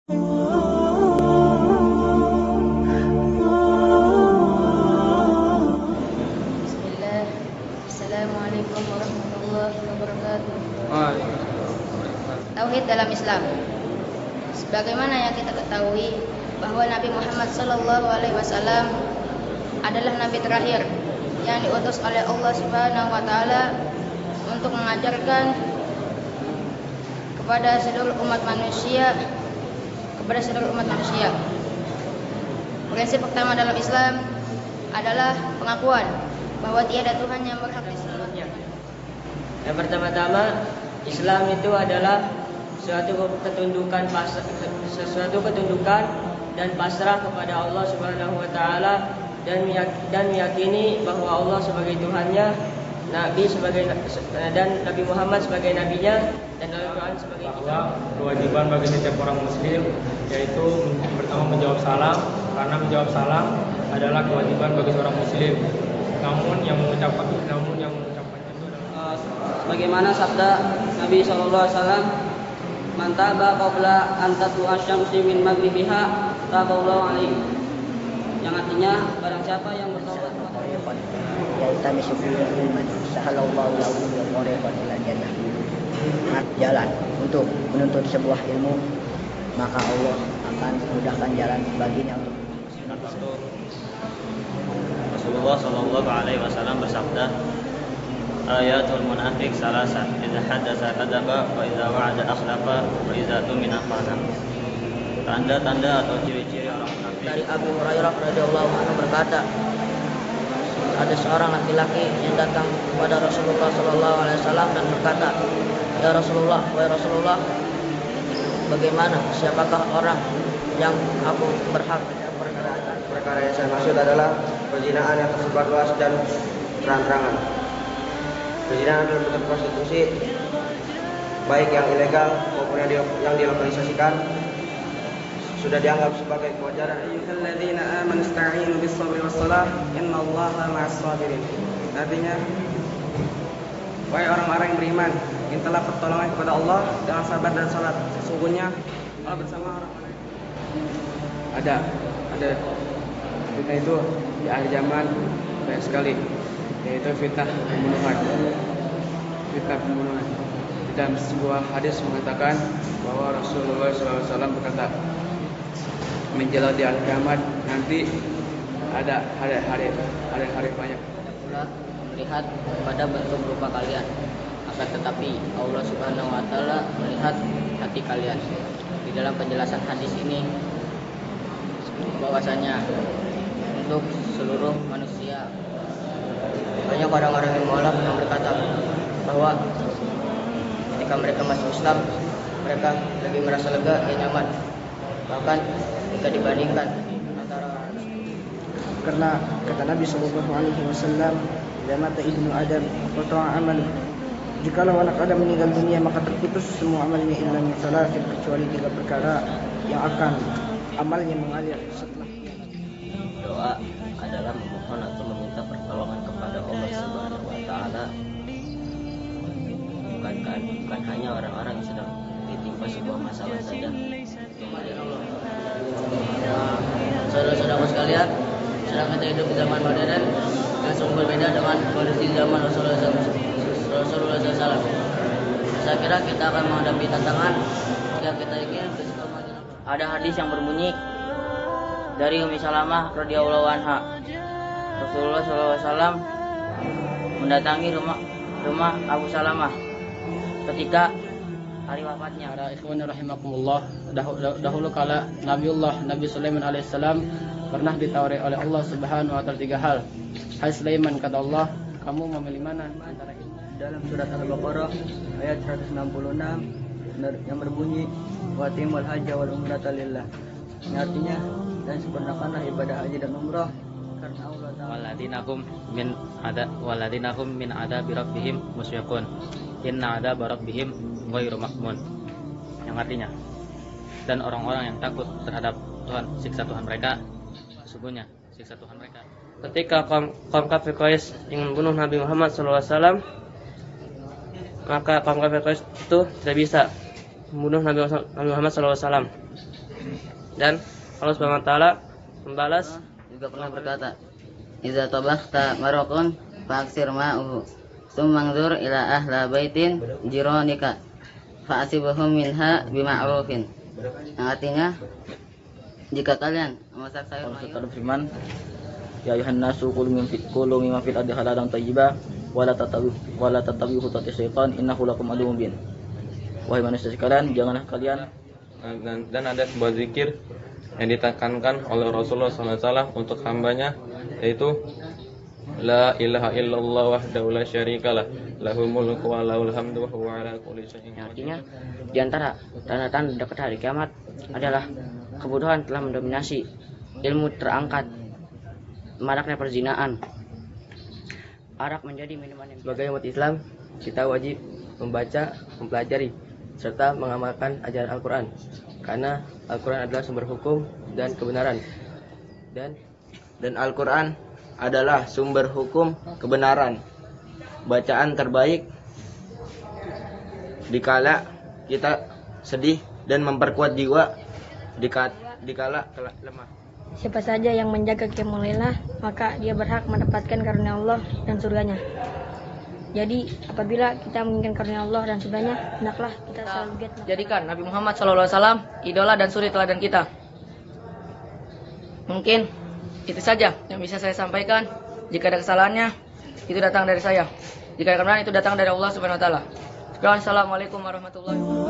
Bismillah. Assalamualaikum warahmatullahi wabarakatuh. Tauhid dalam Islam. Sebagaimana yang kita ketahui bahwa Nabi Muhammad SAW adalah nabi terakhir yang diutus oleh Allah Subhanahu wa taala untuk mengajarkan kepada seluruh umat manusia. Prinsip pertama dalam Islam adalah pengakuan bahwa tiada Tuhan yang berhak disembah. Yang pertama-tama, Islam itu adalah suatu ketundukan dan pasrah kepada Allah Subhanahu wa taala dan meyakini bahwa Allah sebagai Tuhannya, Nabi Muhammad sebagai nabinya, dan Al-Qur'an sebagai kitab. Kewajiban bagi setiap orang muslim yaitu pertama menjawab salam, karena menjawab salam adalah kewajiban bagi seorang muslim. Namun yang mengucapkannya itu adalah bagaimana sabda Nabi SAW, "Man taba qabla an tatlu'a syamsi min maghribiha taballahu alaihi." Yang artinya barang siapa yang bertobat jalan untuk menuntut sebuah ilmu, maka Allah akan mudahkan jalan baginya untuk Rasulullah Shallallahu Alaihi Wasallam bersabda, ayatul munafik salasa, idza hadatsa kadzaba, wa idza wa'ada akhlafa, wa idza tumina khana. Tanda-tanda atau ciri-ciri orang munafik. Dari Abu Hurairah radhiyallahu anhu berkata, ada seorang laki-laki yang datang kepada Rasulullah Shallallahu Alaihi Wasallam dan berkata, "Ya Rasulullah, wahai Rasulullah, bagaimana? Siapakah orang yang aku berhak?" Perkara yang saya maksud adalah perzinahan yang tersebar luas dan terang-terangan. Perzinahan dalam bentuk prostitusi, baik yang ilegal maupun yang dilokalisasikan, sudah dianggap sebagai kewajaran. Ayyuhalladzina amanu ista'inu bis-sabri was-shalah, innallaha ma'as-sabirin. Artinya, wahai orang-orang yang beriman, mintalah pertolongan kepada Allah dengan sabar dan salat. Sesungguhnya Allah bersama orang-orang. Ada fitnah itu di akhir zaman banyak sekali, yaitu fitnah pembunuhan. Di dalam sebuah hadis mengatakan bahwa Rasulullah SAW berkata, menjelang di akhir kiamat nanti ada hari banyak. Pula melihat pada bentuk rupa kalian, akan tetapi Allah Subhanahu wa taala melihat hati kalian. Di dalam penjelasan hadis ini bahwasanya untuk seluruh manusia, banyak orang-orang yang mualaf yang berkata bahwa ketika mereka masuk Islam, mereka lebih merasa lega dan nyaman, bahkan jika dibandingkan antara, karena kata Nabi SAW, "Idza mata ibnu Adam qata'a amaluhu." Jikalau anak Adam meninggal dunia, maka terputus semua amalnya illa min salasin, kecuali 3 perkara yang akan amalnya mengalir setelah. Doa adalah memohon atau meminta pertolongan kepada Allah Subhanahu Wa Taala. Bukan hanya orang-orang yang sedang ditimpa sebuah masalah saja. Saudara-saudaraku sekalian, sedang kita hidup di zaman modern yang sungguh berbeda dengan kondisi zaman Rasulullah SAW. Saya kira kita akan menghadapi tantangan yang kita ingin. Ada hadis yang berbunyi dari Ummi Salamah radhiyallahu anha, Rasulullah SAW mendatangi rumah Abu Salamah ketika hari wafatnya. Para ikhwan rahimakumullah, dahulu kala Nabi Sulaiman alaihissalam pernah ditawari oleh Allah Subhanahu wa taala 3 hal. Hai Sulaiman, kata Allah, kamu memilih mana antara ini? Dalam surat Al-Baqarah ayat 166 yang berbunyi, wa timul hajja wal umrata lillah. Ini artinya, dan sempurnakanlah ibadah haji dan umrah karena Allah Ta'ala. Waladinahum min adabi rabbihim musyfiqun, inna adaba rabbihim ghairu makmun. Yang artinya, dan orang-orang yang takut terhadap siksa Tuhan mereka, sesungguhnya siksa Tuhan mereka. Ketika kaum kafir Quraisy ingin membunuh Nabi Muhammad SAW, maka kaum kafir Quraisy itu tidak bisa membunuh Nabi Muhammad SAW. Dan Allah Subhanahu wa taala membalas juga pernah berkata, "Idza tabakhta maraqun fa'aksir ma'uhu, tsumma anzur ila ahla baitin jiranika fa'asibuhum minha bima'rufin." Yang artinya, jika kalian memasak sayur mayur, firman, "Ya ayuhan nasu kulu mimma fil ardi halalan thayyiba wa la tattabi'u khutuwati syaitan innahu lakum aduwwun mubin." Wahai manusia sekalian, janganlah kalian dan ada sebuah zikir yang ditekankan oleh Rasulullah SAW untuk hambanya, yaitu La ilaha illallah wahdahu la syarikalah lahul mulku wa lahul hamdu wa huwa ala kulli syai'in qadir. artinya di antara tanda-tanda dekat hari kiamat adalah kebodohan telah mendominasi, ilmu terangkat, maraknya perzinaan, arak menjadi minuman yang Sebagai umat Islam, kita wajib membaca, mempelajari, serta mengamalkan ajaran Al-Quran, karena Al-Quran adalah sumber hukum dan kebenaran. dan Al-Quran adalah sumber hukum kebenaran. Bacaan terbaik dikala kita sedih dan memperkuat jiwa dikala lemah. Siapa saja yang menjaga qiyamul lailah, maka dia berhak mendapatkan karunia Allah dan surganya. Jadi apabila kita menginginkan karunia Allah dan surganya, hendaklah kita selalu giat jadikan Nabi Muhammad SAW idola dan suri teladan kita. Mungkin itu saja yang bisa saya sampaikan. Jika ada kesalahannya, itu datang dari saya. Jika ada kebenaran, itu datang dari Allah Subhanahu wa taala. Assalamualaikum warahmatullahi wabarakatuh.